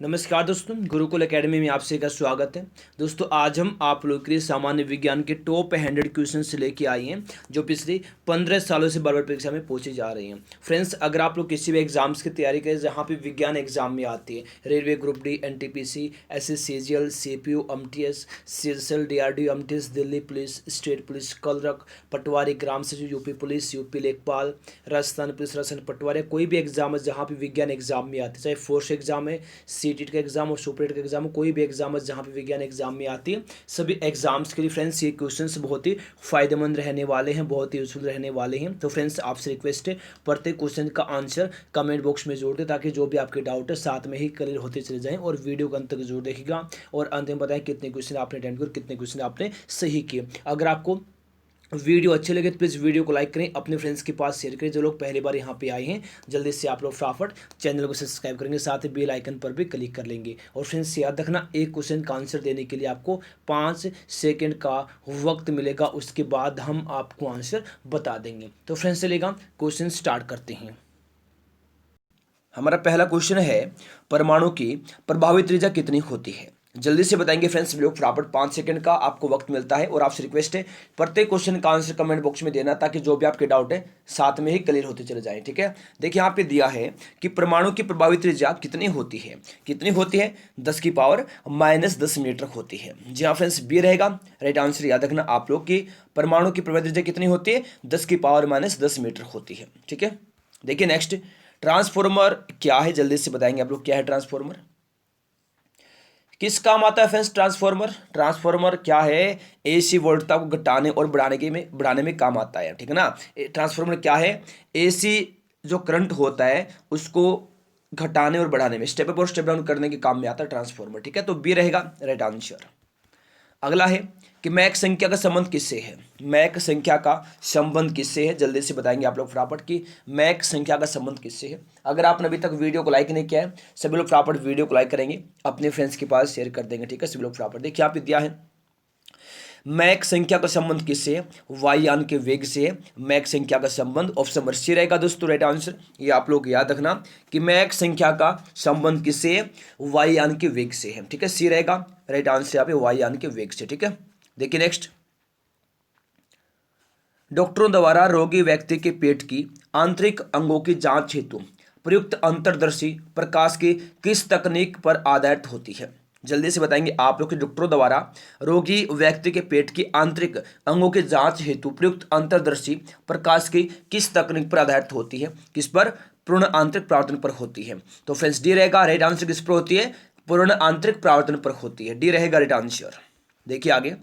नमस्कार दोस्तों, गुरुकुल एकेडमी में आपसे का स्वागत है। दोस्तों, आज हम आप लोग के लिए सामान्य विज्ञान के टॉप 100 क्वेश्चन से लेके आए हैं जो पिछले 15 सालों से बार बार परीक्षा में पूछे जा रहे हैं। फ्रेंड्स, अगर आप लोग किसी भी एग्जाम्स की तैयारी करें जहाँ पे विज्ञान एग्जाम में आती है, railway group D, NTPC, SSCGL, CPU, MTS, CSL, DRDO, MTS, Delhi police, state police, clerk, patwari, ग्राम सचिव, यूपी पुलिस, यूपी लेखपाल, राजस्थान पुलिस, राजस्थान पटवारी, कोई भी एग्जाम है जहाँ पे विज्ञान एग्जाम में आती है, चाहे फोर्स एग्जाम है, सीटेट का एग्जाम और सुपरेट का एग्जाम, कोई भी एग्जाम है जहाँ पे विज्ञान एग्जाम में आती है, सभी एग्जाम्स के लिए फ्रेंड्स ये क्वेश्चंस बहुत ही फायदेमंद रहने वाले हैं, बहुत ही यूजफुल रहने वाले हैं। तो फ्रेंड्स, आपसे रिक्वेस्ट है प्रत्येक क्वेश्चन का आंसर कमेंट बॉक्स में जोड़ दें ताकि जो भी आपके डाउट है साथ में ही क्लियर होते चले जाएं, और वीडियो को अंत तक जरूर देखिएगा और अंत में बताएं कितने क्वेश्चन आपने अटेम्प्ट किए, कितने क्वेश्चन आपने सही किए। अगर आपको वीडियो अच्छे लगे तो प्लीज़ वीडियो को लाइक करें, अपने फ्रेंड्स के पास शेयर करें। जो लोग पहली बार यहाँ पे आए हैं जल्दी से आप लोग फटाफट चैनल को सब्सक्राइब करेंगे, साथ ही बेल आइकन पर भी क्लिक कर लेंगे। और फ्रेंड्स, याद रखना, एक क्वेश्चन का आंसर देने के लिए आपको 5 सेकंड का वक्त मिलेगा, उसके बाद हम आपको आंसर बता देंगे। तो फ्रेंड्स, चलेगा क्वेश्चन स्टार्ट करते हैं। हमारा पहला क्वेश्चन है, परमाणु की प्रभावी त्रिज्या कितनी होती है? जल्दी से बताएंगे फ्रेंड्स, वीडियो फटाफट 5 सेकंड का आपको वक्त मिलता है, और आपसे रिक्वेस्ट है प्रत्येक क्वेश्चन का आंसर कमेंट बॉक्स में देना ताकि जो भी आपके डाउट है साथ में ही क्लियर होते चले जाएं। ठीक है, देखिए यहाँ पे दिया है कि परमाणु की प्रभावी त्रिज्या कितनी होती है। कितनी होती है? 10 की पावर -10 मीटर होती है। जी हाँ फ्रेंड्स, बी रहेगा राइट आंसर। याद रखना आप लोग की परमाणु की प्रभावी त्रिज्या कितनी होती है? 10 की पावर -10 मीटर होती है। ठीक है, देखिए नेक्स्ट, ट्रांसफॉर्मर क्या है? जल्दी से बताएंगे आप लोग, क्या है ट्रांसफॉर्मर, किस काम आता है फ्रेंड्स ट्रांसफॉर्मर? ट्रांसफॉर्मर क्या है? एसी वोल्टता को घटाने और बढ़ाने में काम आता है। ठीक है ना। ट्रांसफॉर्मर क्या है? एसी जो करंट होता है उसको घटाने और बढ़ाने में, स्टेप अप और स्टेप डाउन करने के काम में आता है ट्रांसफॉर्मर। ठीक है, तो बी रहेगा राइट आंसर। अगला है कि मैक संख्या का संबंध किससे है? मैक संख्या का संबंध किससे है? जल्दी से बताएंगे आप लोग फटाफट कि मैक संख्या का संबंध किससे है। अगर आपने अभी तक वीडियो को लाइक नहीं किया है, सभी लोग फटाफट वीडियो को लाइक करेंगे, अपने फ्रेंड्स के पास शेयर कर देंगे। ठीक है, सभी लोग फटाफट। देखिए यहाँ पे दिया है, मैक संख्या का संबंध किससे है? वायुयान के वेग से है मैक संख्या का संबंध। ऑप्शन नंबर सी रहेगा दोस्तों राइट आंसर। ये आप लोग याद रखना कि मैक संख्या का संबंध किससे है? वायुयान के वेग से है। ठीक है, सी रहेगा राइट आंसर यहाँ पे, वायुयान के वेग से। ठीक है, देखिए नेक्स्ट, डॉक्टरों द्वारा रोगी व्यक्ति के पेट की आंतरिक अंगों की जांच हेतु प्रयुक्त अंतर्दर्शी प्रकाश की किस तकनीक पर आधारित होती है? जल्दी से बताएंगे आप लोग के डॉक्टरों द्वारा रोगी व्यक्ति के पेट की आंतरिक अंगों की जांच हेतु प्रयुक्त अंतर्दर्शी प्रकाश की किस तकनीक पर आधारित होती है? किस पर? पूर्ण आंतरिक परावर्तन पर होती है। तो फ्रेंड्स, डी रहेगा राइट आंसर। किस पर होती है? पूर्ण आंतरिक परावर्तन पर होती है। डी रहेगा राइट आंसर। देखिए आगे,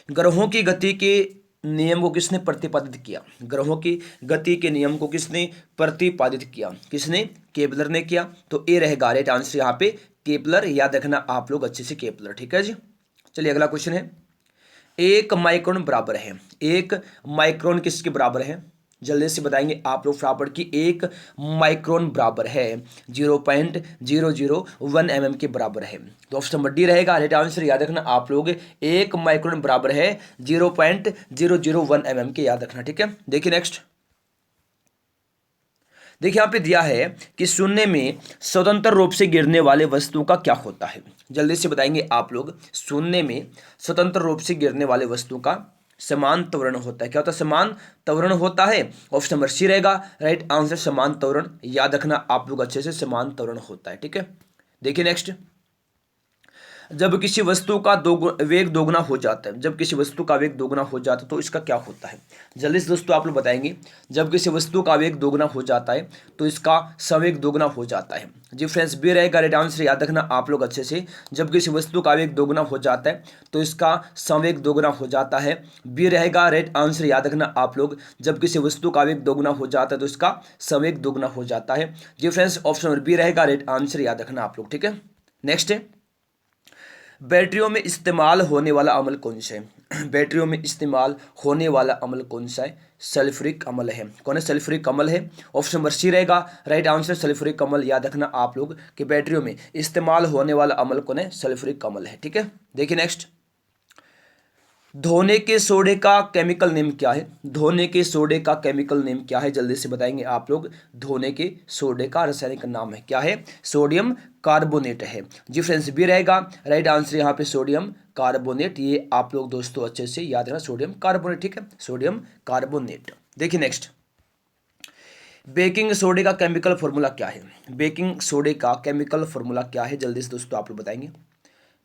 ग्रहों की गति के नियम को किसने प्रतिपादित किया? ग्रहों की गति के नियम को किसने प्रतिपादित किया? किसने? केपलर ने किया। तो ए रहेगा राइट आंसर यहाँ पे, केपलर। याद रखना आप लोग अच्छे से, केपलर। ठीक है जी, चलिए अगला क्वेश्चन है, 1 माइक्रोन बराबर है, 1 माइक्रोन किसके बराबर है? जल्दी से बताएंगे आप लोग फटाफट की 1 माइक्रोन बराबर है 0.001 mm के बराबर है। तो ऑप्शन नंबर डी रहेगा राइट आंसर। याद रखना आप लोग 1 माइक्रोन बराबर है 0.001 mm के, याद रखना। ठीक है, देखिए नेक्स्ट, देखिए यहाँ पे दिया है कि शून्य में स्वतंत्र रूप से गिरने वाले वस्तु का क्या होता है? जल्दी से बताएंगे आप लोग, शून्य में स्वतंत्र रूप से गिरने वाले वस्तु का समान त्वरण होता है। क्या होता है? समान त्वरण होता है। ऑप्शन नंबर सी रहेगा राइट आंसर, समान त्वरण। याद रखना आप लोग अच्छे से, समान त्वरण होता है। ठीक है, देखिए नेक्स्ट, जब किसी वस्तु का वेग दोगुना हो जाता है, जब किसी वस्तु का वेग दोगुना हो जाता है तो इसका क्या होता है? जल्दी से दोस्तों आप लोग बताएंगे, जब किसी वस्तु का वेग दोगुना हो जाता है तो इसका संवेग दोगुना हो जाता है। जी फ्रेंड्स, बी रहेगा राइट आंसर। याद रखना आप लोग अच्छे से, जब किसी वस्तु का वेग दोगुना हो जाता है तो इसका संवेग दोगुना हो जाता है। बी रहेगा राइट आंसर। याद रखना आप लोग, जब किसी वस्तु का वेग दोगुना हो जाता है तो इसका संवेग दोगुना हो जाता है। जी फ्रेंड्स, ऑप्शन नंबर बी रहेगा राइट आंसर। याद रखना आप लोग। ठीक है, नेक्स्ट है, बैटरियों में इस्तेमाल होने वाला अम्ल कौन सा है? बैटरियों में इस्तेमाल होने वाला अम्ल कौन सा है? सल्फ्यूरिक अम्ल है। कौन है? सल्फ्यूरिक अम्ल है। ऑप्शन नंबर सी रहेगा राइट आंसर, सल्फ्यूरिक अम्ल। याद रखना आप लोग कि बैटरियों में इस्तेमाल होने वाला अम्ल कौन है? सल्फ्यूरिक अम्ल है। ठीक है, देखिए नेक्स्ट, धोने के सोडे का केमिकल नेम क्या है? धोने के सोडे का केमिकल नेम क्या है? जल्दी से बताएंगे आप लोग। धोने के सोडे का रासायनिक नाम है क्या है? सोडियम कार्बोनेट है जी फ्रेंड्स, बी रहेगा राइट आंसर यहाँ पे सोडियम कार्बोनेट। ये आप लोग दोस्तों अच्छे से याद रखना, सोडियम कार्बोनेट, ठीक है, सोडियम कार्बोनेट। देखिए नेक्स्ट, बेकिंग सोडे का केमिकल फॉर्मूला क्या है? बेकिंग सोडे का केमिकल फॉर्मूला क्या है? जल्दी से दोस्तों आप लोग बताएंगे।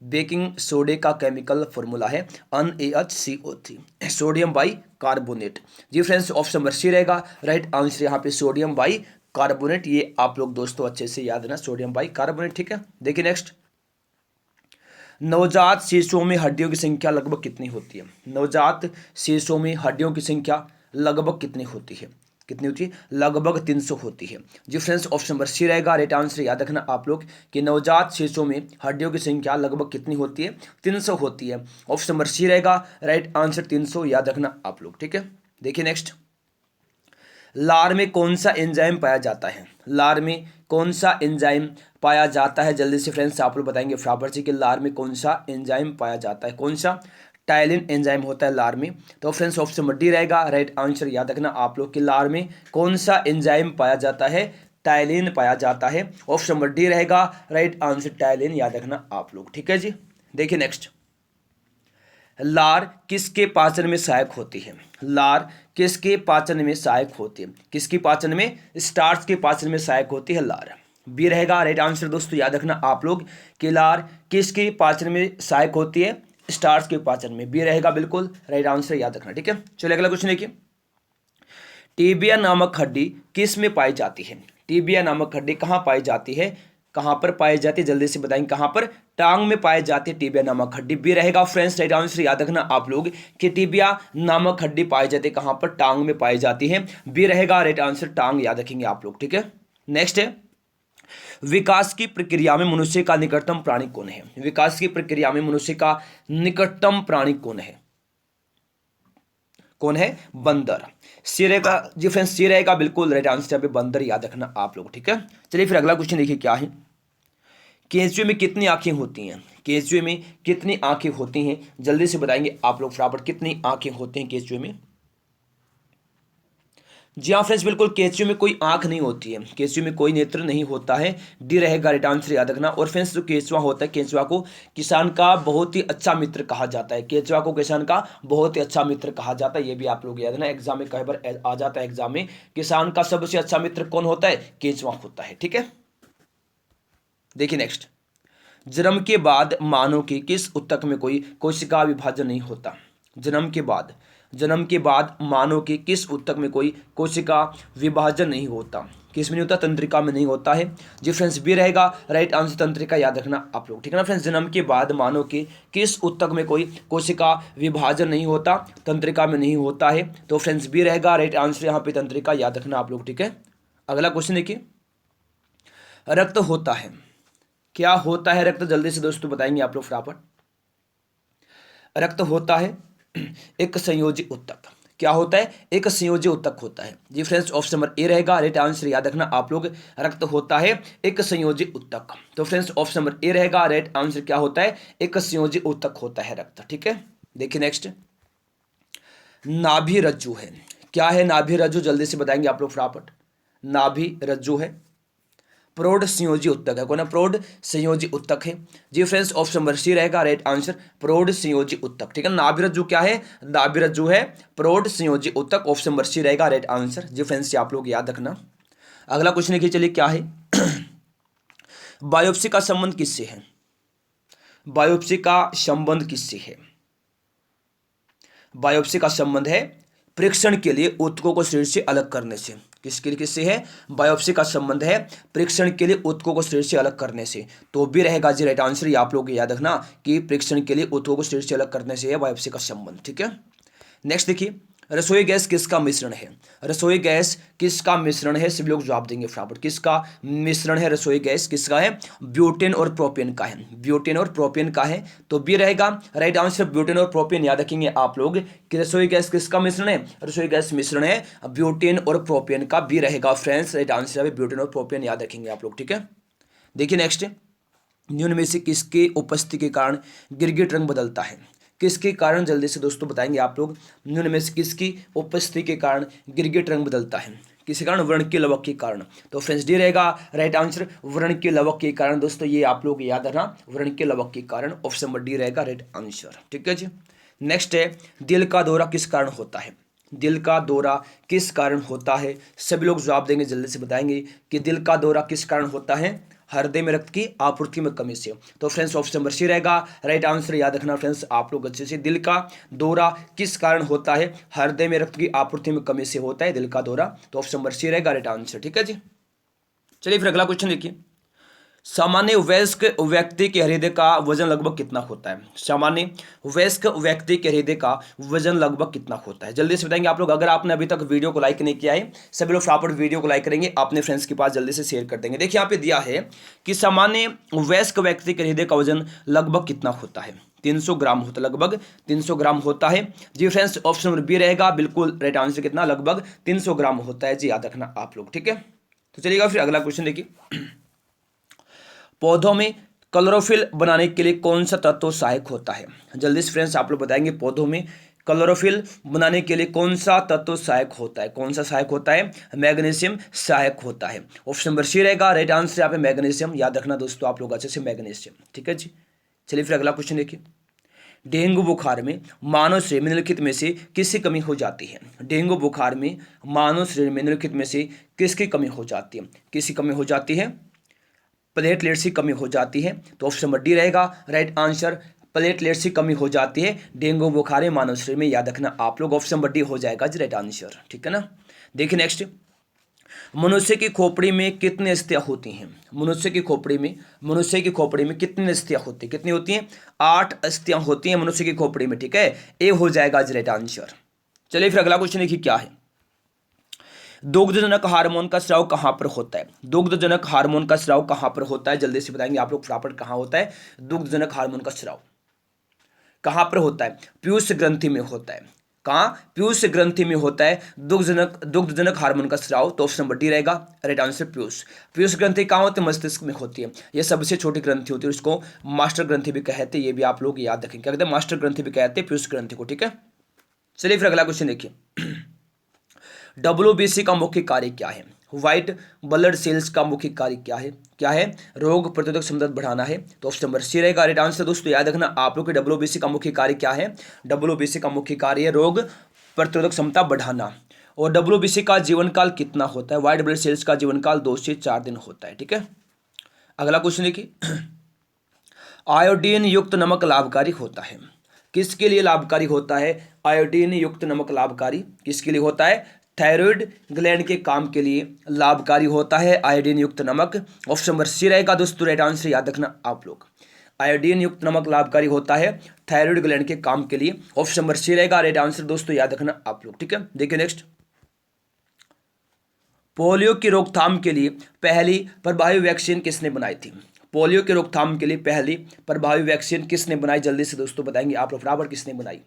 बेकिंग सोडे का केमिकल फॉर्मूला है NaHCO3, sodium by carbonate ji friends. Option number सी रहेगा राइट आंसर यहाँ पे सोडियम बाई कार्बोनेट। ये आप लोग दोस्तों अच्छे से याद रखना, सोडियम बाई कार्बोनेट, ठीक है। देखिए नेक्स्ट, नवजात शिशुओं में हड्डियों की संख्या लगभग कितनी होती है? नवजात शिशुओं में हड्डियों की संख्या लगभग कितनी होती है? कितनी होती है? लगभग 300 होती है जी फ्रेंड्स। ऑप्शन नंबर सी रहेगा राइट आंसर। याद रखना आप लोग कि नवजात शिशुओं में हड्डियों की संख्या लगभग कितनी होती है? 300 होती है। ऑप्शन नंबर सी रहेगा राइट आंसर 300, याद रखना आप लोग, ठीक है। देखिए नेक्स्ट, लार में कौन सा एंजाइम पाया जाता है? लार में कौन सा एंजाइम पाया जाता है? जल्दी से फ्रेंड्स आप लोग बताएंगे फटाफट से कि लार में कौन सा एंजाइम पाया जाता है। कौन सा? टाइलिन एंजाइम होता है लार में। तो फ्रेंड्स ऑप्शन नंबर डी रहेगा राइट आंसर। याद रखना आप लोग कि लार में कौन सा एंजाइम पाया जाता है? टाइलिन पाया जाता है। ऑप्शन नंबर डी रहेगा राइट आंसर, टाइलिन, याद रखना आप लोग, ठीक है जी। देखिए नेक्स्ट, लार किसके पाचन में सहायक होती है? लार किसके पाचन में सहायक होती है? किसकी पाचन में? स्टार्च के पाचन में सहायक होती है लार। बी रहेगा राइट आंसर दोस्तों। याद रखना आप लोग कि लार किसके पाचन में सहायक होती है? स्टार्च के पाचन में। बी रहेगा बिल्कुल राइट आंसर, याद रखना, ठीक है। चलिए अगला क्वेश्चन देखिए, टीबिया नामक हड्डी किस में पाई जाती है? टीबिया नामक हड्डी कहाँ पाई जाती है? कहाँ पर पाई जाती है? जल्दी से बताएंगे कहाँ पर? टांग में पाई जाती है टीबिया नामक हड्डी। बी रहेगा फ्रेंड्स राइट आंसर। याद रखना आप लोग कि टीबिया नामक हड्डी पाई जाती है कहाँ पर? टांग में पाई जाती है। बी रहेगा राइट आंसर, टांग, याद रखेंगे आप लोग, ठीक है। नेक्स्ट है, विकास की प्रक्रिया में मनुष्य का निकटतम प्राणी कौन है? विकास की प्रक्रिया में मनुष्य का निकटतम प्राणी कौन है? कौन है? बंदर। सी रहेगा जी फ्रेंड्स, सी रहेगा बिल्कुल राइट आंसर पे बंदर, याद रखना आप लोग, ठीक है। चलिए फिर अगला क्वेश्चन देखिए क्या है, केंचुए में कितनी आंखें होती हैं? केंचुए में कितनी आंखें होती हैं? जल्दी से बताएंगे आप लोग फटाफट, कितनी आंखें होती हैं केंचुए में? जी हाँ फ्रेंड्स, बिल्कुल केंचुए में कोई आंख नहीं होती है, केंचुए में कोई नेत्र नहीं होता है। डी रहेगा राइट आंसर, याद रखना। और फ्रेंड्स जो केंचुआ होता है, केंचुआ को किसान का बहुत ही अच्छा मित्र कहा जाता है। केंचुआ को किसान का बहुत ही अच्छा मित्र कहा जाता है, ये भी आप लोग याद रखना। एग्जाम में कई बार आ जाता है, एग्जाम में किसान का सबसे अच्छा मित्र कौन होता है? केंचुआ होता है, ठीक है। देखिए नेक्स्ट, जन्म के बाद मानव की किस ऊतक में कोई कोशिका विभाजन नहीं होता? जन्म के बाद मानव के किस ऊतक में कोई कोशिका विभाजन नहीं होता? किस में नहीं होता? तंत्रिका में नहीं होता है जी फ्रेंड्स। बी रहेगा राइट आंसर, तंत्रिका, याद रखना आप लोग, ठीक है ना फ्रेंड्स। जन्म के बाद मानव के किस ऊतक में कोई कोशिका विभाजन नहीं होता? तंत्रिका में नहीं होता है। तो फ्रेंड्स बी रहेगा राइट आंसर यहाँ पे, तंत्रिका, याद रखना आप लोग, ठीक है। अगला क्वेश्चन देखिए, रक्त होता है, क्या होता है रक्त? जल्दी से दोस्तों बताएंगे आप लोग फटाफट। रक्त होता है एक संयोजी ऊतक। क्या होता है? एक संयोजी ऊतक होता है जी फ्रेंड्स। ऑप्शन नंबर ए रहेगा राइट आंसर, याद रखना आप लोग। रक्त होता है एक संयोजी ऊतक। तो फ्रेंड्स ऑप्शन नंबर ए रहेगा राइट आंसर। क्या होता है? एक संयोजी ऊतक होता है रक्त, ठीक है। देखिए नेक्स्ट, नाभि रज्जु है, क्या है नाभि रज्जु? जल्दी से बताएंगे आप लोग फटाफट। नाभि रज्जु है प्रौढ़ संयोजी उत्तक है। कौन है? प्रौढ़ संयोजी उत्तक है जी फ्रेंड्स। ऑप्शन नंबर सी रहेगा राइट आंसर, प्रौढ़ संयोजी उत्तक, ठीक है। नाभिरज्जु क्या है? नाभिरज्जु है प्रौढ़ संयोजी उत्तक। ऑप्शन नंबर सी रहेगा राइट आंसर जी फ्रेंड्स, आप लोग याद रखना। अगला क्वेश्चन देखिए, चलिए क्या है, बायोप्सी का संबंध किससे है? बायोप्सी का संबंध किससे है? बायोप्सी का संबंध है परीक्षण के लिए ऊतकों को शरीर से अलग करने से। किसके लिए, किससे है? बायोप्सी का संबंध है परीक्षण के लिए ऊतकों को शरीर से अलग करने से। तो भी रहेगा जी राइट आंसर। ये आप लोग याद रखना कि परीक्षण के लिए ऊतकों को शरीर से अलग करने से है बायोप्सी का संबंध, ठीक है। नेक्स्ट देखिए, रसोई गैस किसका मिश्रण है? रसोई गैस किसका मिश्रण है? सभी लोग जवाब देंगे फटाफट। किसका मिश्रण है रसोई गैस? किसका है? ब्यूटेन और प्रोपेन का है। ब्यूटेन और प्रोपेन का है। तो बी रहेगा राइट आंसर, ब्यूटेन और प्रोपेन। याद रखेंगे आप लोग कि रसोई गैस किसका मिश्रण है? रसोई गैस मिश्रण है ब्यूटेन और प्रोपेन का। बी रहेगा फ्रेंड्स राइट आंसर, ब्यूटेन और प्रोपेन, याद रखेंगे आप लोग, ठीक है। देखिए नेक्स्ट, निम्न में से किसके उपस्थिति के कारण गिरगिट रंग बदलता है? किसके कारण, जल्दी से दोस्तों बताएंगे आप लोग, निम्न में से किसकी उपस्थिति के कारण गिरगिट रंग बदलता है? किसी कारण? व्रण के लवक के कारण। तो फ्रेंड्स डी रहेगा राइट आंसर, व्रण के लवक के कारण। दोस्तों ये आप लोग याद रखना, व्रण के लवक के कारण, ऑप्शन नंबर डी रहेगा राइट आंसर। ठीक है जी। नेक्स्ट है, दिल का दौरा किस कारण होता है? दिल का दौरा किस कारण होता है? सभी लोग जवाब देंगे, जल्दी से बताएंगे कि दिल का दौरा किस कारण होता है? हृदय में रक्त की आपूर्ति में कमी से। तो फ्रेंड्स ऑप्शन नंबर सी रहेगा राइट आंसर। याद रखना फ्रेंड्स आप लोग अच्छे से, दिल का दौरा किस कारण होता है? हृदय में रक्त की आपूर्ति में कमी से होता है दिल का दौरा। तो ऑप्शन नंबर सी रहेगा राइट आंसर। ठीक है जी। चलिए फिर अगला क्वेश्चन देखिए, सामान्य वयस्क व्यक्ति के हृदय का वजन लगभग कितना होता है? सामान्य वयस्क व्यक्ति के हृदय का वजन लगभग कितना होता है? जल्दी से बताएंगे आप लोग। अगर आपने अभी तक वीडियो को लाइक नहीं किया है, सभी लोग फटाफट वीडियो को लाइक करेंगे, अपने फ्रेंड्स के पास जल्दी से शेयर कर देंगे। देखिए यहाँ पे दिया है कि सामान्य वयस्क व्यक्ति के हृदय का वजन लगभग कितना होता है? 300 ग्राम होता है, लगभग 300 ग्राम होता है जी फ्रेंड्स। ऑप्शन नंबर बी रहेगा बिल्कुल राइट आंसर। कितना? लगभग 300 ग्राम होता है जी, याद रखना आप लोग। ठीक है, तो चलिएगा फिर अगला क्वेश्चन देखिए, पौधों में क्लोरोफिल बनाने के लिए कौन सा तत्व सहायक होता है? जल्दी से फ्रेंड्स आप लोग बताएंगे, पौधों में क्लोरोफिल बनाने के लिए कौन सा तत्व सहायक होता है? कौन सा सहायक होता है? मैग्नीशियम सहायक होता है। ऑप्शन नंबर सी रहेगा राइट आंसर यहाँ पे मैग्नीशियम। याद रखना दोस्तों आप लोग अच्छे से, मैग्नीशियम। ठीक है जी। चलिए फिर अगला क्वेश्चन देखिए, डेंगू बुखार में मानव शरीर में निम्नलिखित में से किसकी कमी हो जाती है? डेंगू बुखार में मानव शरीर में निम्नलिखित में से किसकी कमी हो जाती है? किसकी कमी हो जाती है? प्लेटलेट्स की कमी हो जाती है। तो ऑप्शन नंबर डी रहेगा राइट आंसर, प्लेटलेट्स की कमी हो जाती है डेंगू बुखार में मानव शरीर में। याद रखना आप लोग, ऑप्शन नंबर डी हो जाएगा जी राइट आंसर। ठीक है ना। देखिए नेक्स्ट, मनुष्य की खोपड़ी में कितनी अस्थियां होती हैं? मनुष्य की खोपड़ी में कितनी अस्थियां होती हैं? कितनी होती हैं? 8 अस्थियां होती हैं मनुष्य की खोपड़ी में। ठीक है, ए हो जाएगा जी राइट आंसर। चलिए फिर अगला क्वेश्चन देखिए क्या है, दुग्धजनक हार्मोन का स्राव कहां पर होता है? दुग्धजनक हार्मोन का स्राव कहां पर होता है? जल्दी से बताएंगे आप लोग फटाफट, कहां होता है दुग्धजनक हार्मोन का स्राव? कहां पर होता है? पीयूष ग्रंथि में होता है। कहां? पीयूष ग्रंथि में होता है दुग्धजनक हार्मोन का स्राव। तो ऑप्शन नंबर डी रहेगा राइट आंसर, पीयूष। पीयूष ग्रंथि कहां होती है? मस्तिष्क में होती है। यह सबसे छोटी ग्रंथि होती है, उसको मास्टर ग्रंथि भी कहते हैं। ये भी आप लोग याद रखेंगे, क्या कहते हैं? मास्टर ग्रंथि भी कहते हैं पीयूष ग्रंथि को। ठीक है, चलिए फिर अगला क्वेश्चन देखिए, WBC का मुख्य कार्य क्या है? व्हाइट ब्लड सेल्स का मुख्य कार्य क्या है? क्या है? रोग प्रतिरोधक क्षमता बढ़ाना है। तो ऑप्शन नंबर सी रहेगा राइट आंसर। दोस्तों याद रखना आप लोग के WBC का मुख्य कार्य क्या है? WBC का मुख्य कार्य है रोग प्रतिरोधक क्षमता बढ़ाना। और WBC का जीवन काल कितना होता है? व्हाइट ब्लड सेल्स का जीवन काल 2 से 4 दिन होता है। ठीक है, अगला क्वेश्चन देखिए, आयोडीन युक्त नमक लाभकारी होता है? किसके लिए लाभकारी होता है? आयोडीन युक्त नमक लाभकारी किसके लिए होता है? थायराइड ग्लैंड के काम के लिए लाभकारी होता है आयोडीन युक्त नमक। ऑप्शन नंबर सी रहेगा दोस्तों राइट आंसर। याद रखना आप लोग, आयोडीन युक्त नमक लाभकारी होता है थायराइड ग्लैंड के काम के लिए। ऑप्शन नंबर सी रहेगा राइट आंसर दोस्तों, याद रखना आप लोग। ठीक है, देखिए नेक्स्ट, पोलियो की रोकथाम के लिए पहली प्रभावी वैक्सीन किसने बनाई थी? पोलियो की रोकथाम के लिए पहली प्रभावी वैक्सीन किसने बनाई? जल्दी से दोस्तों बताएंगे आप लोग बराबर, किसने बनाई?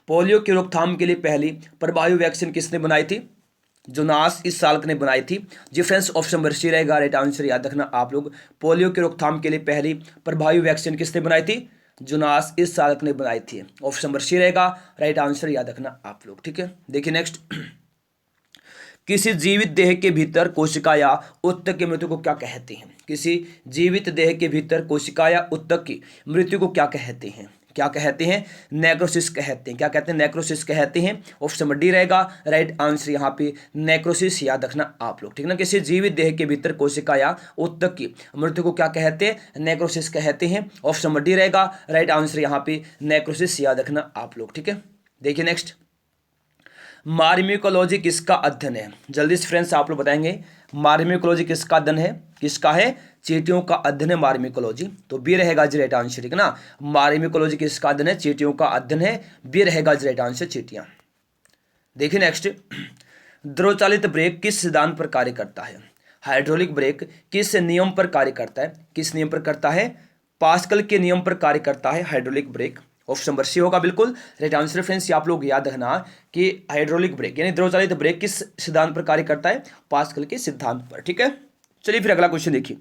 पोलियो की रोकथाम के लिए पहली प्रभावी वैक्सीन किसने बनाई थी? जोनास इस साल्क ने बनाई थी जी फ्रेंड्स। ऑप्शन नंबर सी रहेगा राइट आंसर। याद रखना आप लोग, पोलियो की रोकथाम के लिए पहली प्रभावी वैक्सीन किसने बनाई थी? जोनास इस साल्क ने बनाई थी। ऑप्शन नंबर सी रहेगा राइट आंसर, याद रखना आप लोग। ठीक है, देखिए नेक्स्ट, किसी जीवित देह के भीतर कोशिका या उत्तक की मृत्यु को क्या कहते हैं? किसी जीवित देह के भीतर कोशिका या उत्तक की मृत्यु को क्या कहते हैं? क्या कहते हैं? नेक्रोसिस कहते हैं। क्या कहते हैं? नेक्रोसिस कहते हैं। ऑप्शन नंबर डी रहेगा राइट आंसर यहाँ पे, नेक्रोसिस। याद रखना आप लोग, ठीक ना। किसी जीवित देह के भीतर कोशिका या उत्तक की मृत्यु को क्या कहते हैं? नेक्रोसिस कहते हैं। ऑप्शन नंबर डी रहेगा राइट आंसर यहाँ पे, नेक्रोसिस। याद रखना आप लोग, ठीक है। देखिए नेक्स्ट, मार्मिकोलॉजी किसका अध्ययन है? जल्दी से फ्रेंड्स आप लोग बताएंगे, मार्मिकोलॉजी किसका अध्ययन है? किसका है? चींटियों का अध्ययन है मार्मिकोलॉजी। तो बी रहेगा जी राइट आंसर, ठीक है ना। मार्मिकोलॉजी किसका अध्ययन है? चींटियों का अध्ययन है, बी रहेगा जी राइट आंसर, चींटियां। देखिए नेक्स्ट, द्रवचालित ब्रेक किस सिद्धांत पर कार्य करता है? हाइड्रोलिक ब्रेक किस नियम पर कार्य करता है? किस नियम पर करता है? पास्कल के नियम पर कार्य करता है hydraulic brake. Option number C होगा बिल्कुल राइट आंसर। फ्रेंड्स आप लोग याद रखना कि हाइड्रोलिक ब्रेक यानी द्रवचालित ब्रेक किस सिद्धांत पर कार्य करता है? पास्कल के सिद्धांत पर, ठीक है। चलिए फिर अगला क्वेश्चन देखिए,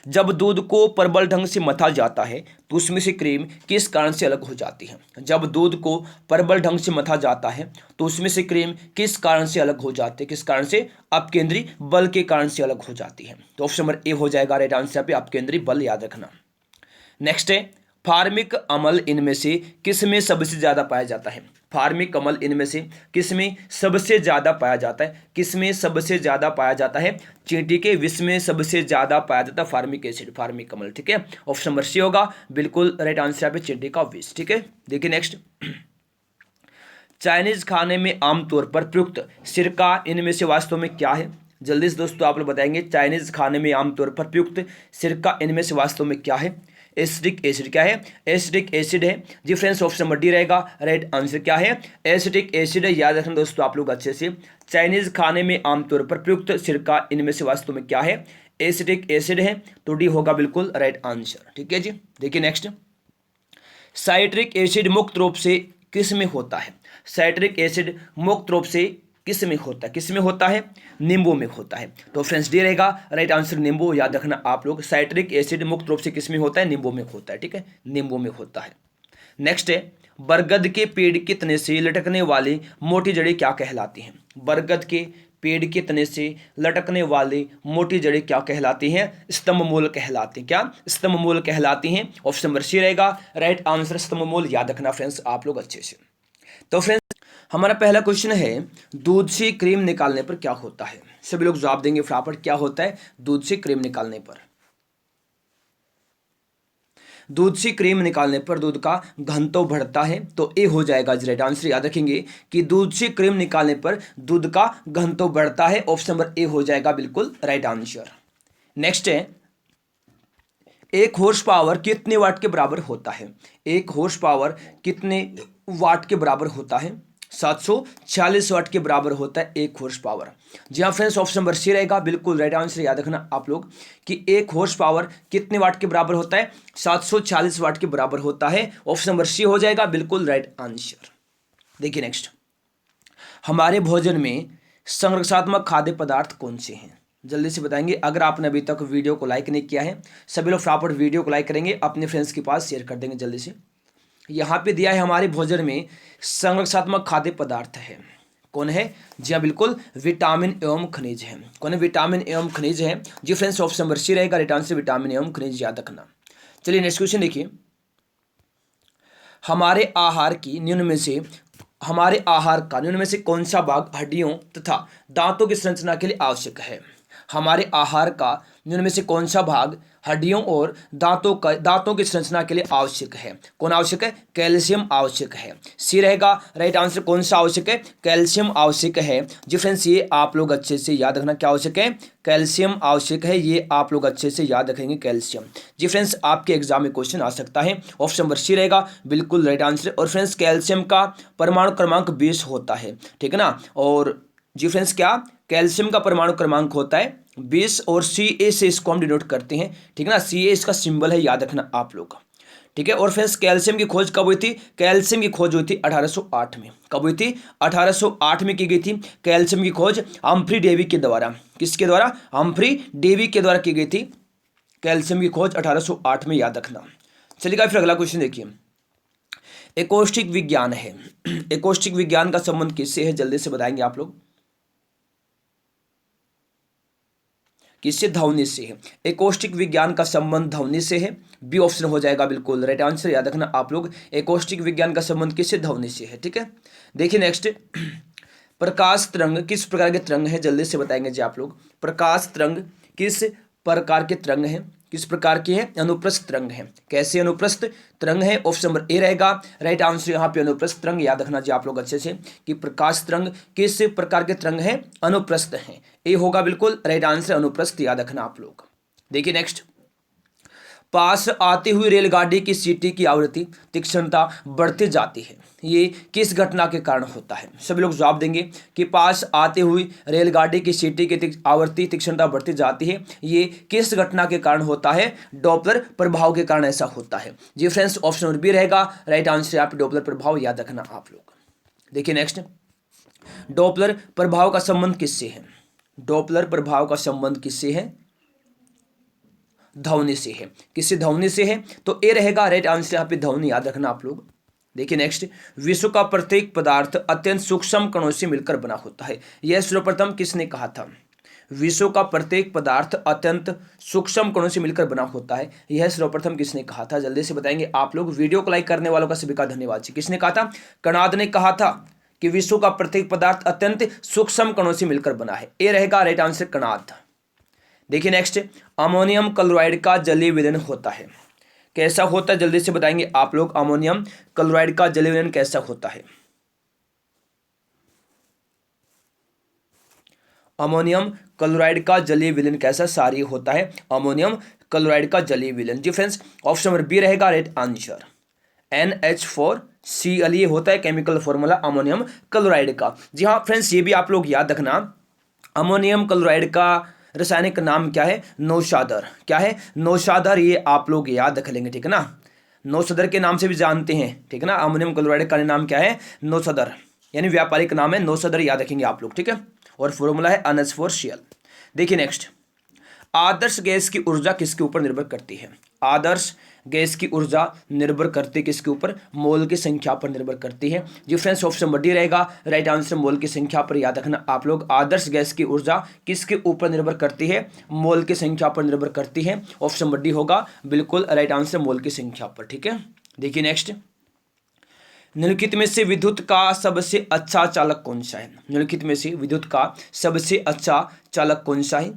जब दूध को प्रबल ढंग से मथा जाता है तो उसमें से क्रीम किस कारण से अलग हो जाती है? जब दूध को प्रबल ढंग से मथा जाता है तो उसमें से क्रीम किस कारण से अलग हो जाती है? किस कारण से? अपकेंद्री बल के कारण से अलग हो जाती है। तो ऑप्शन नंबर ए हो जाएगा राइट आंसर पे, अपकेंद्री बल, याद रखना। नेक्स्ट है, फार्मिक अम्ल इनमें से किसमें सबसे ज्यादा पाया जाता है? फार्मिक अम्ल इनमें से किसमें सबसे ज्यादा पाया जाता है? किसमें सबसे ज्यादा पाया जाता है? चींटी के विष में सबसे ज्यादा पाया जाता है फार्मिक एसिड, फार्मिक अम्ल, ठीक है। ऑप्शन नंबर सी होगा बिल्कुल राइट आंसर यहाँ पे, चींटी का विष, ठीक है। देखिए नेक्स्ट, चाइनीज खाने में आमतौर पर प्रयुक्त सिरका इनमें से वास्तव में क्या है? जल्दी से दोस्तों आप लोग बताएंगे, चाइनीज खाने में आमतौर पर प्रयुक्त सिरका इनमें से वास्तव में क्या है? एसिटिक एसिड, क्या है? एसिटिक एसिड है जी फ्रेंड्स, ऑप्शन नंबर डी रहेगा राइट आंसर। क्या है? एसिटिक एसिड है, याद रखना दोस्तों आप लोग अच्छे से। चाइनीज खाने में आमतौर पर प्रयुक्त सिरका इनमें से वास्तव में क्या है? एसिटिक एसिड है, तो डी होगा बिल्कुल राइट आंसर, ठीक है जी। देखिए नेक्स्ट, साइट्रिक एसिड मुक्त रूप से किस में होता है? साइट्रिक एसिड मुक्त रूप से किस में होता है? किस में होता है? नींबू में होता है, तो फ्रेंड्स डी रहेगा राइट आंसर, नींबू, याद रखना आप लोग। साइट्रिक एसिड मुक्त रूप से किस में होता है? नींबू में होता है, ठीक है, नींबू में होता है। नेक्स्ट है, बरगद के पेड़ के तने से लटकने वाली मोटी जड़ें क्या कहलाती हैं? बरगद के पेड़ के तने से लटकने वाली मोटी जड़ें क्या कहलाती हैं? स्तंभ मूल कहलाती हैं। क्या? स्तंभ मूल कहलाती हैं। ऑप्शन नंबर सी रहेगा राइट आंसर, स्तंभ मूल, याद रखना फ्रेंड्स आप लोग अच्छे से। तो फ्रेंड्स हमारा पहला क्वेश्चन है, दूध से क्रीम निकालने पर क्या होता है? सभी लोग जवाब देंगे फटाफट, क्या होता है दूध से क्रीम निकालने पर? दूध से क्रीम निकालने पर दूध का घनत्व बढ़ता है, तो ए हो जाएगा राइट आंसर, याद रखेंगे कि दूध से क्रीम निकालने पर दूध का घनत्व बढ़ता है। ऑप्शन नंबर ए हो जाएगा बिल्कुल राइट आंसर। नेक्स्ट है, एक हॉर्स पावर कितने वाट के बराबर होता है? एक हॉर्स पावर कितने वाट के बराबर होता है? 746 वाट के बराबर होता है एक हॉर्स पावर। जी हाँ फ्रेंड्स, ऑप्शन नंबर सी रहेगा बिल्कुल राइट आंसर, याद रखना आप लोग कि एक हॉर्स पावर कितने वाट के बराबर होता है? 746 वाट के बराबर होता है। ऑप्शन नंबर सी हो जाएगा बिल्कुल राइट आंसर। देखिए नेक्स्ट, हमारे भोजन में संरक्षात्मक खाद्य पदार्थ कौन से हैं? जल्दी से बताएंगे। अगर आपने अभी तक वीडियो को लाइक नहीं किया है, सभी लोग फटाफट वीडियो को लाइक करेंगे, अपने फ्रेंड्स के पास शेयर कर देंगे जल्दी से। यहाँ पे दिया है हमारे भोजन में संरक्षात्मक खाद्य पदार्थ है, कौन है? जी हाँ बिल्कुल, विटामिन एवं खनिज है। कौन है? विटामिन एवं खनिज है जी फ्रेंड्स, ऑप्शन नंबर सी रहेगा राइट आंसर, विटामिन एवं खनिज, याद रखना। चलिए नेक्स्ट क्वेश्चन देखिए, हमारे आहार की निम्न में से हमारे आहार का निम्न में से कौन सा भाग हड्डियों तथा दांतों की संरचना के लिए आवश्यक है? हमारे आहार का निम्न में से कौन सा भाग हड्डियों और दांतों की संरचना के लिए आवश्यक है? कौन आवश्यक है? कैल्शियम आवश्यक है। सी रहेगा राइट आंसर, कौन सा आवश्यक है? कैल्शियम आवश्यक है जी फ्रेंड्स, ये आप लोग अच्छे से याद रखना, क्या आवश्यक है? कैल्शियम आवश्यक है, ये आप लोग अच्छे से याद रखेंगे कैल्शियम। जी फ्रेंड्स, आपके एग्जाम में क्वेश्चन आ सकता है, ऑप्शन नंबर सी रहेगा बिल्कुल राइट आंसर। और फ्रेंड्स कैल्शियम का परमाणु क्रमांक 20 होता है, ठीक है ना। और जी फ्रेंड्स क्या कैल्शियम का परमाणु क्रमांक होता है 20 और Ca से इसको हम डिनोट करते हैं, ठीक है ना। Ca इसका सिंबल है, याद रखना आप लोग, ठीक है। और फ्रेंड्स कैल्शियम की खोज कब हुई थी? कैल्शियम की खोज हुई थी 1808 में। कब हुई थी? 1808 में की गई थी कैल्शियम की खोज, हम्फ्री डेवी के द्वारा। किसके द्वारा? हम्फ्री डेवी के द्वारा की गई थी कैल्शियम की खोज 1808 में, याद रखना। चलिए फिर अगला क्वेश्चन देखिए, एकौष्टिक विज्ञान है। एकौष्टिक विज्ञान का संबंध किससे है? जल्दी से बताएंगे आप लोग, किससे? ध्वनि से है। एकौष्टिक विज्ञान का संबंध ध्वनि से है, बी ऑप्शन हो जाएगा बिल्कुल राइट आंसर, याद रखना आप लोग। एकौष्टिक विज्ञान का संबंध किससे? ध्वनि से है, ठीक है। देखिए नेक्स्ट, प्रकाश तरंग किस प्रकार के तरंग है? जल्दी से बताएंगे जी आप लोग, प्रकाश तरंग किस प्रकार के तरंग है? किस प्रकार की है? अनुप्रस्थ तरंग है। कैसे अनुप्रस्थ तरंग है? ऑप्शन नंबर ए रहेगा राइट आंसर यहाँ पे, अनुप्रस्थ तरंग, याद रखना जी आप लोग अच्छे से कि प्रकाश तरंग किस प्रकार के तरंग है? अनुप्रस्थ है, ए होगा बिल्कुल राइट आंसर, अनुप्रस्थ, याद रखना आप लोग। देखिए नेक्स्ट, पास आती हुई रेलगाड़ी की सीटी की आवृत्ति तीक्ष्णता बढ़ती जाती है, ये किस घटना के कारण होता है? सभी लोग जवाब देंगे कि पास आती हुई रेलगाड़ी की सीटी की आवृत्ति तीक्ष्णता बढ़ती जाती है, ये किस घटना के कारण होता है? डॉपलर प्रभाव के कारण ऐसा होता है जी फ्रेंड्स, ऑप्शन नंबर बी रहेगा राइट आंसर, यहाँ पे डॉपलर प्रभाव, याद रखना आप लोग। देखिए नेक्स्ट, डॉपलर प्रभाव का संबंध किससे है? डॉपलर प्रभाव का संबंध किससे है? ध्वनि से है। किससे? ध्वनि से है। तो ए रहेगा राइट आंसर यहाँ पे ध्वनि, याद रखना आप लोग। देखिए नेक्स्ट, विश्व का प्रत्येक पदार्थ अत्यंत सूक्ष्म कणों से मिलकर बना होता है। यह सर्वप्रथम किसने कहा था? विश्व का प्रत्येक पदार्थ अत्यंत सूक्ष्म कणों से मिलकर बना होता है, यह सर्वप्रथम किसने कहा था? जल्दी से बताएंगे आप लोग। वीडियो को लाइक करने वालों का सभी का धन्यवाद जी। किसने कहा था? कणाद ने कहा था कि विश्व का प्रत्येक पदार्थ अत्यंत सूक्ष्म कणों से मिलकर बना है। ए रहेगा राइट आंसर कणाद। देखिए नेक्स्ट, अमोनियम क्लोराइड का जलीय विलयन होता है। कैसा होता है? जल्दी से बताएंगे आप लोग। अमोनियम क्लोराइड का जलीय विलयन कैसा होता है? अमोनियम क्लोराइड का जलीय विलयन कैसा सारी होता है? अमोनियम क्लोराइड का जलीय विलयन जी फ्रेंड्स, ऑप्शन नंबर बी रहेगा राइट आंसर। NH4Cl ये होता है केमिकल फॉर्मूला अमोनियम क्लोराइड का। जी हाँ फ्रेंड्स, ये भी आप लोग याद रखना, अमोनियम क्लोराइड का रासायनिक नाम क्या है? नौशादर। क्या है? नौशादर। ये आप लोग याद रख लेंगे, ठीक है ना। नौशादर के नाम से भी जानते हैं, ठीक है ना। अमोनियम क्लोराइड का नाम क्या है? नौशादर, यानी व्यापारिक नाम है नौशादर, याद रखेंगे आप लोग, ठीक है। और फॉर्मूला है NH4Cl। देखिए नेक्स्ट, आदर्श गैस की ऊर्जा किसके ऊपर निर्भर करती है? आदर्श गैस की ऊर्जा निर्भर करती किसके ऊपर? मोल की संख्या पर निर्भर करती है जी फ्रेंड्स, ऑप्शन बी रहेगा राइट आंसर, मोल की संख्या पर। याद रखना आप लोग, आदर्श गैस की ऊर्जा किसके ऊपर निर्भर करती है? मोल की संख्या पर निर्भर करती है। ऑप्शन बी होगा बिल्कुल राइट आंसर, मोल की संख्या पर, ठीक है। देखिए नेक्स्ट, निम्नलिखित में से विद्युत का सबसे अच्छा चालक कौन सा है? निम्नलिखित में से विद्युत का सबसे अच्छा चालक कौन सा है?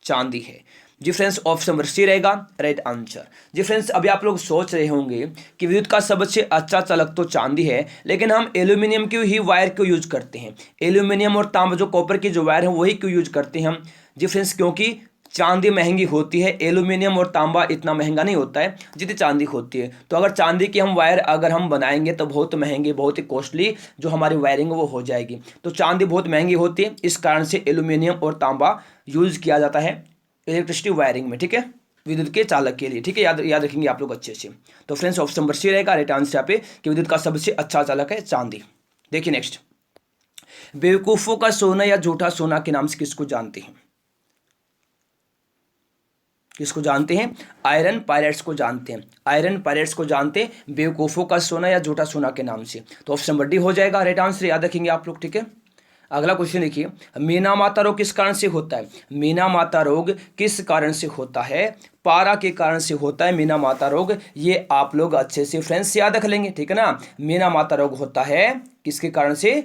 चांदी है जी फ्रेंड्स, ऑप्शन नंबर सी रहेगा राइट आंसर। जी फ्रेंड्स, अभी आप लोग सोच रहे होंगे कि विद्युत का सबसे अच्छा चालक तो चांदी है, लेकिन हम एल्यूमिनियम की ही वायर क्यों यूज करते हैं? एल्यूमिनियम और तांबा जो कॉपर की जो वायर है वही क्यों यूज करते हैं हम? जी फ्रेंड्स, क्योंकि चांदी महंगी होती है, एल्यूमिनियम और तांबा इतना महंगा नहीं होता है जितनी चांदी होती है। तो अगर चांदी की हम वायर अगर हम बनाएंगे तो बहुत महंगी, बहुत ही कॉस्टली जो हमारी वायरिंग वो हो जाएगी। तो चांदी बहुत महंगी होती है, इस कारण से एल्यूमिनियम और तांबा यूज किया जाता है इलेक्ट्रिसिटी वायरिंग में, ठीक है, विद्युत के चालक के लिए, ठीक है। याद रखेंगे आप लोग अच्छे से। तो फ्रेंड्स, ऑप्शन नंबर सी रहेगा राइट आंसर यहाँ पे कि विद्युत का सबसे अच्छा चालक है चांदी। देखिए नेक्स्ट, बेवकूफों का सोना या झूठा सोना के नाम से किसको जानते हैं? किसको जानते हैं? आयरन पायरेट्स को जानते हैं। आयरन पायरेट्स को जानते हैं बेवकूफों का सोना या झूठा सोना के नाम से। तो ऑप्शन नंबर डी हो जाएगा राइट आंसर, याद रखेंगे आप लोग, ठीक है। अगला क्वेश्चन देखिए, मीना माता रोग किस कारण से होता है? मीना माता रोग किस कारण से होता है? पारा के कारण से होता है मीना माता रोग। ये आप लोग अच्छे से फ्रेंड्स याद रख लेंगे, ठीक है ना। मीना माता रोग होता है किसके कारण से?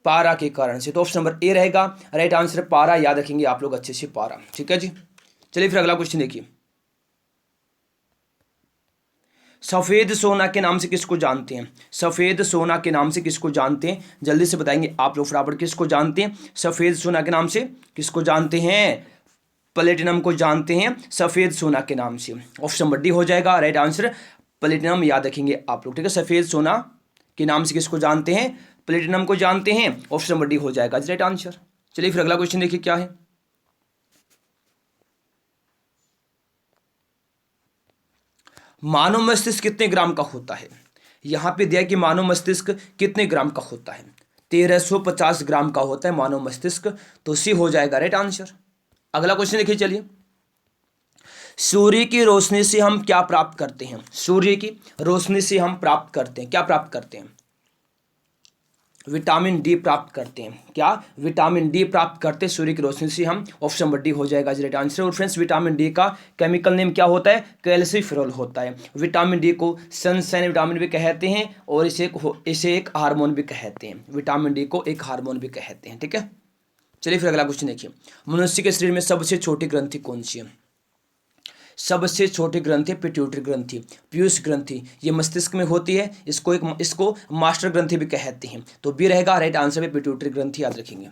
पारा के कारण से। तो ऑप्शन नंबर ए रहेगा राइट आंसर, पारा, याद रखेंगे आप लोग अच्छे से, पारा, ठीक है जी। चलिए फिर अगला क्वेश्चन देखिए, सफेद सोना के नाम से किसको जानते हैं? सफेद सोना के नाम से किसको जानते हैं? जल्दी से बताएंगे आप लोग फटाफट, किसको जानते हैं? सफेद सोना के नाम से किसको जानते हैं? प्लेटिनम को जानते हैं सफेद सोना के नाम से। ऑप्शन नंबर डी हो जाएगा राइट आंसर, प्लेटिनम, याद रखेंगे आप लोग, ठीक है। सफेद सोना के नाम से किसको जानते हैं? प्लेटिनम को जानते हैं। ऑप्शन नंबर डी हो जाएगा राइट आंसर। चलिए फिर अगला क्वेश्चन देखिए क्या है, मानव मस्तिष्क कितने ग्राम का होता है? यहां पे दिया कि मानव मस्तिष्क कितने ग्राम का होता है? 1350 ग्राम का होता है मानव मस्तिष्क। तो सी हो जाएगा राइट आंसर। अगला क्वेश्चन देखिए, चलिए, सूर्य की रोशनी से हम क्या प्राप्त करते हैं? सूर्य की रोशनी से हम प्राप्त करते हैं, क्या प्राप्त करते हैं? विटामिन डी प्राप्त करते हैं। क्या? विटामिन डी प्राप्त करते हैं सूर्य की रोशनी से हम। ऑप्शन नंबर डी हो जाएगा राइट आंसर। और फ्रेंड्स, विटामिन डी का केमिकल नेम क्या होता है? कैल्सिफेरॉल होता है। विटामिन डी को सनशाइन विटामिन भी कहते हैं और इसे एक हार्मोन भी कहते हैं। विटामिन डी को एक हार्मोन भी कहते हैं, ठीक है। चलिए फिर अगला क्वेश्चन देखिए, मनुष्य के शरीर में सबसे छोटी ग्रंथि कौन सी है? सबसे छोटी ग्रंथि पिट्यूटरी ग्रंथि, पीयूष ग्रंथि, ये मस्तिष्क में होती है। इसको मास्टर ग्रंथि भी कहते हैं। तो बी रहेगा राइट आंसर में पिट्यूटरी ग्रंथि, याद रखेंगे।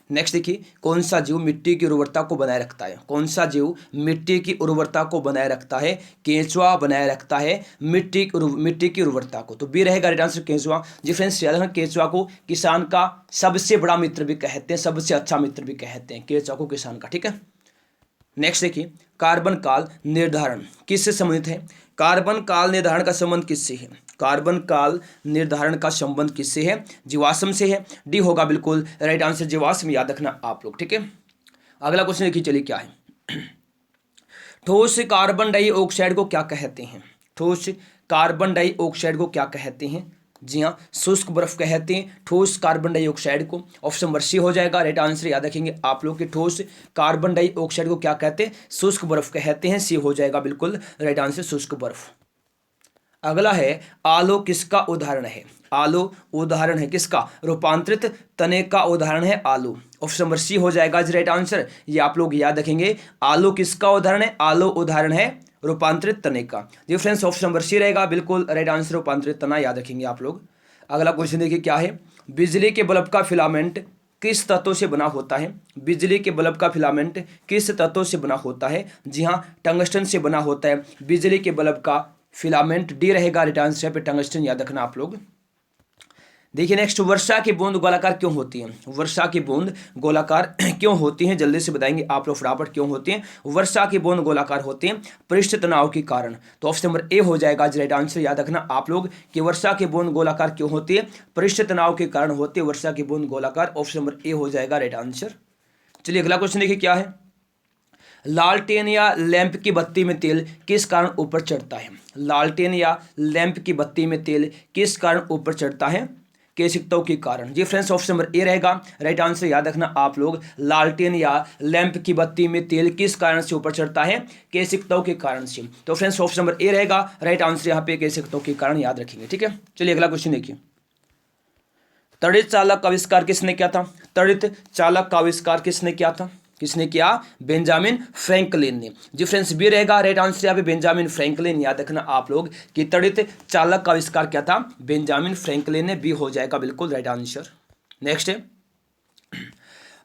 नेक्स्ट देखिए, कौन सा जीव मिट्टी की उर्वरता को बनाए रखता है? कौन सा जीव मिट्टी की उर्वरता को बनाए रखता है? केंचुआ बनाए रखता है मिट्टी की उर्वरता को। तो बी रहेगा राइट आंसर, केंचुआ। जी फ्रेंड्स, याद रखना, केंचुआ को किसान का सबसे बड़ा मित्र भी कहते हैं, सबसे अच्छा मित्र भी कहते हैं केंचुआ को किसान का, ठीक है। नेक्स्ट देखिए, कार्बन काल निर्धारण किससे संबंधित है? कार्बन काल निर्धारण का संबंध किससे है? कार्बन काल निर्धारण का संबंध किससे है? जीवाश्म से है। डी होगा बिल्कुल राइट आंसर, जीवाश्म, याद रखना आप लोग, ठीक है। अगला क्वेश्चन देखिए, चलिए क्या है, ठोस कार्बन डाइऑक्साइड को क्या कहते हैं? ठोस कार्बन डाइऑक्साइड को क्या कहते हैं? जी हाँ, शुष्क बर्फ कहते हैं ठोस कार्बन डाइऑक्साइड को। ऑप्शन नंबर सी हो जाएगा राइट आंसर। याद रखेंगे आप लोग कि ठोस कार्बन डाइऑक्साइड को क्या कहते हैं? शुष्क बर्फ कहते हैं। सी हो जाएगा बिल्कुल राइट आंसर, शुष्क बर्फ। अगला है आलो किसका उदाहरण है? आलो उदाहरण है किसका? रूपांतरित तने का उदाहरण है आलू। ऑप्शन नंबर सी हो जाएगा राइट आंसर। ये आप लोग याद रखेंगे, आलू किसका उदाहरण है? आलो उदाहरण है रूपांतरित तने का। जी फ्रेंड्स, ऑप्शन नंबर सी रहेगा बिल्कुल राइट आंसर, रूपांतरित तना याद रखेंगे आप लोग। अगला क्वेश्चन देखिए क्या है, बिजली के बल्ब का फिलामेंट किस तत्व से बना होता है? बिजली के बल्ब का फिलामेंट किस तत्व से बना होता है? जी हाँ, टंगस्टन से बना होता है बिजली के बल्ब का फिलामेंट। डी रहेगा राइट आंसर पे टंगस्टन, याद रखना आप लोग। देखिए नेक्स्ट, वर्षा की बूंद गोलाकार क्यों होती है? वर्षा की बूंद गोलाकार क्यों होती हैं? जल्दी से बताएंगे आप लोग फटाफट, क्यों होती हैं वर्षा की बूंद गोलाकार होती हैं? पृष्ठ तनाव के कारण। तो ऑप्शन नंबर ए हो जाएगा राइट आंसर। याद रखना आप लोग कि वर्षा की बूंद गोलाकार क्यों होती है? पृष्ठ तनाव के कारण होती है वर्षा की बूंद गोलाकार। ऑप्शन नंबर ए हो जाएगा राइट आंसर। चलिए अगला क्वेश्चन देखिए क्या है, लालटेन या लैंप की बत्ती में तेल किस कारण ऊपर चढ़ता है? लालटेन या लैंप की बत्ती में तेल किस कारण ऊपर चढ़ता है? केशिकताओं के कारण। जी फ्रेंड्स, ऑप्शन नंबर ए रहेगा राइट आंसर। याद रखना आप लोग, लालटेन या लैंप की बत्ती में तेल किस कारण से ऊपर चढ़ता है? केशिकताओं के कारण से। तो फ्रेंड्स, ऑप्शन नंबर ए रहेगा राइट आंसर यहाँ पे, केशिकताओं के कारण याद रखेंगे। ठीक है, चलिए अगला क्वेश्चन देखिए, तड़ित चालक का आविष्कार किसने किया था? तड़ित चालक का आविष्कार किसने किया था? किसने किया? बेंजामिन फ्रैंकलिन ने। जी फ्रेंड्स, बी रहेगा राइट आंसर यहाँ पे, बेंजामिन फ्रैंकलिन। याद रखना आप लोग कि तड़ित चालक का आविष्कार क्या था? बेंजामिन फ्रैंकलिन ने। बी हो जाएगा बिल्कुल राइट आंसर। नेक्स्ट है,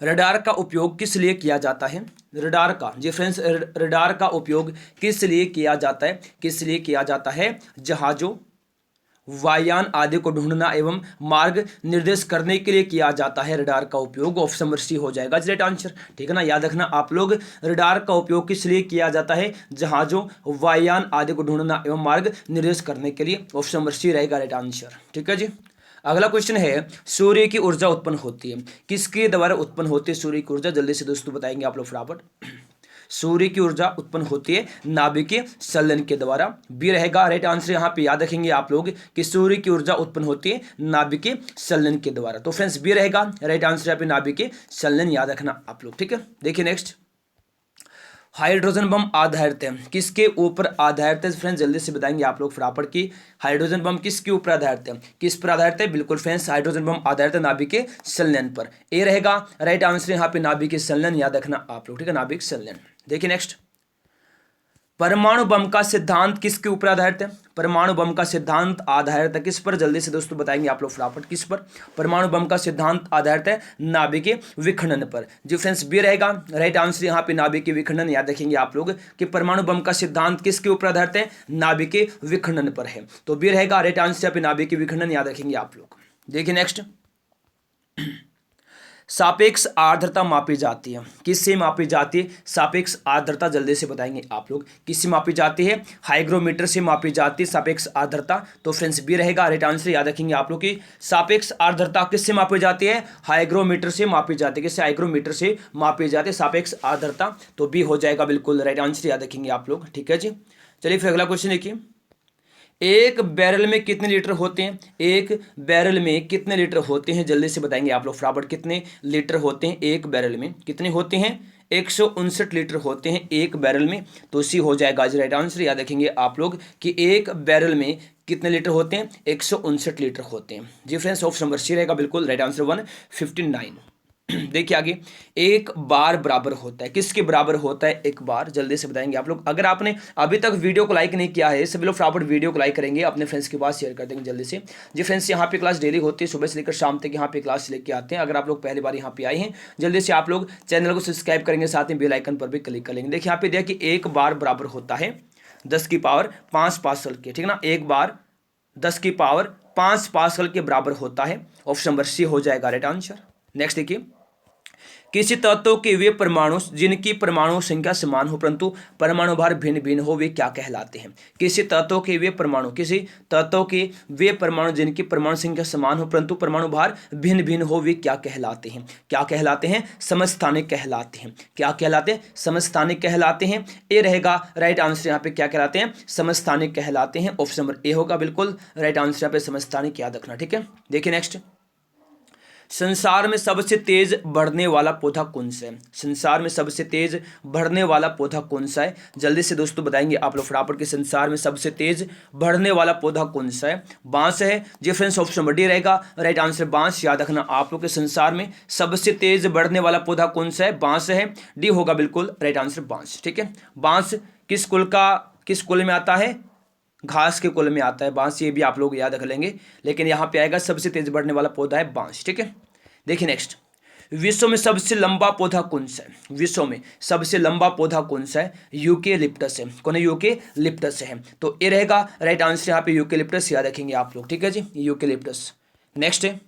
रडार का उपयोग किस लिए किया जाता है? रडार का, जी फ्रेंड्स, रडार का उपयोग किस लिए किया जाता है? किस लिए किया जाता है? जहाजों, वायुयान आदि को ढूंढना एवं मार्ग निर्देश करने के लिए किया जाता है रडार का उपयोग। ऑप्शन नंबर सी हो जाएगा राइट आंसर। ठीक है ना, याद रखना आप लोग, रडार का उपयोग किस लिए किया जाता है? जहाजों, वायुयान आदि को ढूंढना एवं मार्ग निर्देश करने के लिए। ऑप्शन नंबर सी रहेगा राइट आंसर। ठीक है जी। अगला क्वेश्चन है, सूर्य की ऊर्जा उत्पन्न होती है किसके द्वारा उत्पन्न होती है? सूर्य की ऊर्जा जल्दी से दोस्तों बताएंगे आप लोग फटाफट। सूर्य की ऊर्जा उत्पन्न होती है नाभिकीय संलयन के द्वारा। बी रहेगा राइट आंसर। यहाँ पे याद रखेंगे आप लोग कि सूर्य की ऊर्जा उत्पन्न होती है नाभिकीय संलयन के द्वारा। तो फ्रेंड्स, बी रहेगा राइट आंसर यहाँ पे, नाभिकीय संलयन, याद रखना आप लोग। ठीक है, देखिए नेक्स्ट, हाइड्रोजन बम आधारित है किसके ऊपर आधारित है? फ्रेंड्स, जल्दी से बताएंगे आप लोग फटाफट की हाइड्रोजन बम किसके ऊपर आधारित है? किस पर आधारित है? बिल्कुल फ्रेंड्स, हाइड्रोजन बम आधारित है नाभिकीय संलयन पर। ए रहेगा राइट आंसर यहाँ पे, नाभिकीय संलयन, याद रखना आप लोग। ठीक है, नाभिक संलयन। देखिए नेक्स्ट, परमाणु बम का सिद्धांत किसके ऊपर आधारित है? परमाणु बम का सिद्धांत आधारित है किस पर? जल्दी से दोस्तों बताएंगे आप लोग फटाफट, किस पर परमाणु बम का सिद्धांत आधारित है? नाभिकीय विखंडन पर। जी फ्रेंड्स, बी रहेगा राइट आंसर यहाँ पे, नाभिकीय विखंडन। याद रखेंगे आप लोग कि परमाणु बम का सिद्धांत किसके ऊपर आधारित है? नाभिकीय विखंडन पर है। तो बी रहेगा राइट आंसर यहाँ पे, नाभिकीय विखंडन, याद रखेंगे आप लोग। देखिए नेक्स्ट, सापेक्ष आर्द्रता मापी जाती है किससे मापी जाती है? सापेक्ष आर्द्रता जल्दी से बताएंगे आप लोग, किससे मापी जाती है? हाइग्रोमीटर से मापी जाती है सापेक्ष आर्द्रता। तो फ्रेंड्स, बी रहेगा राइट आंसर। याद रखेंगे आप लोग की सापेक्ष आर्द्रता किससे मापी जाती है? हाइग्रोमीटर से मापी जाती है। किससे? हाइग्रोमीटर से मापी जाती है सापेक्ष आर्द्रता। तो बी हो जाएगा बिल्कुल राइट आंसर, याद रखेंगे आप लोग। ठीक है जी, चलिए फिर अगला क्वेश्चन देखिए, एक बैरल में कितने लीटर होते हैं? एक बैरल में कितने लीटर होते हैं? जल्दी से बताएंगे आप लोग फटाफट, कितने लीटर होते हैं एक बैरल में? कितने होते हैं? 159 लीटर होते हैं एक बैरल में। तो सी हो जाएगा राइट आंसर। याद रखेंगे आप लोग कि एक बैरल में कितने लीटर होते हैं? 159 लीटर होते हैं। जी फ्रेंड्स, ऑप्शन नंबर सी रहेगा बिल्कुल राइट आंसर, 159। देखिए आगे, एक बार बराबर होता है किसके बराबर होता है? एक बार, जल्दी से बताएंगे आप लोग। अगर आपने अभी तक वीडियो को लाइक नहीं किया है, सभी लोग फटाफट वीडियो को लाइक करेंगे, अपने फ्रेंड्स के पास शेयर कर देंगे जल्दी से। जी फ्रेंड्स, यहाँ पे क्लास डेली होती है, सुबह से लेकर शाम तक यहाँ पे क्लास लेके आते हैं। अगर आप लोग पहली बार यहाँ पे आए हैं, जल्दी से आप लोग चैनल को सब्सक्राइब करेंगे, साथ में बेल आइकन पर भी क्लिक कर लेंगे। देखिए यहाँ पे देखिए, एक बार बराबर होता है 10 की पावर 5 पास्कल के। ठीक है ना, एक बार 10 की पावर 5 पास्कल के बराबर होता है। ऑप्शन नंबर सी हो जाएगा राइट आंसर। नेक्स्ट देखिए, किसी तत्व के वे परमाणु जिनकी परमाणु संख्या समान हो परंतु परमाणु भार भिन्न भिन्न हो वे क्या कहलाते हैं? किसी तत्व के वे परमाणु जिनकी परमाणु संख्या समान हो परंतु परमाणु भार भिन्न भिन्न हो वे क्या कहलाते हैं? क्या कहलाते हैं? समस्थानिक कहलाते हैं। क्या कहलाते हैं? समस्थानिक कहलाते हैं। ए रहेगा राइट आंसर यहाँ पे, क्या कहलाते हैं? समस्थानिक कहलाते हैं। ऑप्शन नंबर ए होगा बिल्कुल राइट आंसर यहाँ पे समस्थानिक, याद रखना। ठीक है, देखिए नेक्स्ट, संसार में सबसे तेज बढ़ने वाला पौधा कौन सा है? संसार में सबसे तेज बढ़ने वाला पौधा कौन सा है? जल्दी से दोस्तों बताएंगे आप लोग फटाफट के, संसार में सबसे तेज बढ़ने वाला पौधा कौन सा है? बांस है जी फ्रेंड्स, ऑप्शन नंबर डी रहेगा राइट आंसर बांस, याद रखना आप लोग के। संसार में सबसे तेज बढ़ने वाला पौधा कौन सा है? बांस है, डी होगा बिल्कुल राइट आंसर बांस। ठीक है, बांस किस कुल में आता है? घास के कुल में आता है बांस, ये भी आप लोग याद रख लेंगे। लेकिन यहाँ पे आएगा सबसे तेज बढ़ने वाला पौधा है बांस। ठीक है, देखिए नेक्स्ट, विश्व में सबसे लंबा पौधा कौन सा है? विश्व में सबसे लंबा पौधा कौन सा है? यूकेलिप्टस है। कौन है? यूकेलिप्टस है। तो ये रहेगा राइट आंसर यहाँ पे यूकेलिप्टस, याद रखेंगे आप लोग। ठीक है जी, यूकेलिप्टस। नेक्स्ट है,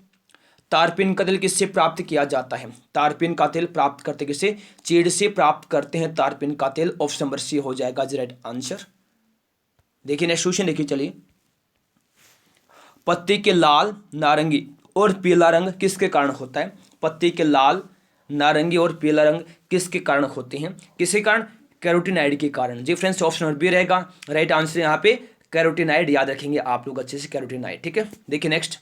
तारपीन का तेल किससे प्राप्त किया जाता है? तारपीन का तेल प्राप्त करते किससे? चीड़ से प्राप्त करते हैं तारपीन का तेल। ऑप्शन नंबर सी हो जाएगा राइट आंसर। देखिए नेक्स्ट क्वेश्चन देखिए, चलिए, पत्ती के लाल, नारंगी और पीला रंग किसके कारण होता है? पत्ती के लाल, नारंगी और पीला रंग किसके कारण होते हैं? किसके कारण? कैरोटीनाइड के कारण। जी फ्रेंड्स, ऑप्शन नंबर बी रहेगा राइट आंसर यहाँ पे कैरोटीनाइड, याद रखेंगे आप लोग अच्छे से, कैरोटीनाइड। ठीक है, देखिए नेक्स्ट,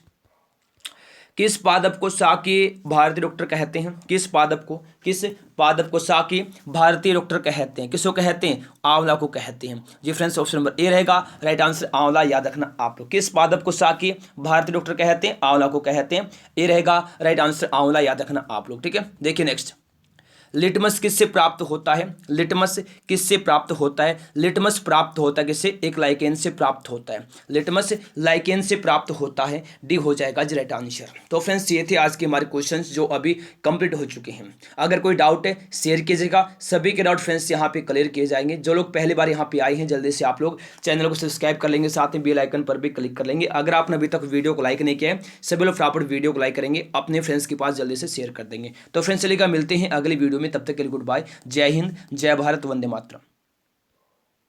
किस पादप को शाकीय भारतीय डॉक्टर कहते हैं? किस पादप को शाकीय भारतीय डॉक्टर कहते हैं? किसको कहते हैं? आंवला को कहते हैं। जी फ्रेंड्स, ऑप्शन नंबर ए रहेगा राइट आंसर आंवला, याद रखना आप लोग। किस पादप को शाकीय भारतीय डॉक्टर कहते हैं? आंवला को कहते हैं। ए रहेगा राइट आंसर आंवला, याद रखना आप लोग। ठीक है, देखिए नेक्स्ट, लिटमस किससे प्राप्त होता है? लिटमस किससे प्राप्त होता है? लिटमस प्राप्त होता है किससे? एक लाइकेन से प्राप्त होता है। लिटमस लाइकेन से प्राप्त होता है, डी हो जाएगा राइट आंसर। तो फ्रेंड्स, ये थे आज के हमारे क्वेश्चंस जो अभी कंप्लीट हो चुके हैं। अगर कोई डाउट है शेयर कीजिएगा, सभी के डाउट फ्रेंड्स यहाँ पे क्लियर किए जाएंगे। जो लोग पहली बार यहाँ पे आए हैं जल्दी से आप लोग चैनल को सब्सक्राइब कर लेंगे, साथ में बेल आइकन पर भी क्लिक कर लेंगे। अगर आपने अभी तक वीडियो को लाइक नहीं किया है, सभी लोग फटाफट वीडियो को लाइक करेंगे, अपने फ्रेंड्स के पास जल्दी से शेयर कर देंगे। तो फ्रेंड्स चलिएगा, मिलते हैं अगली वीडियो में, तब तक के लिए गुड बाय, जय हिंद, जय भारत, वंदे मातरम।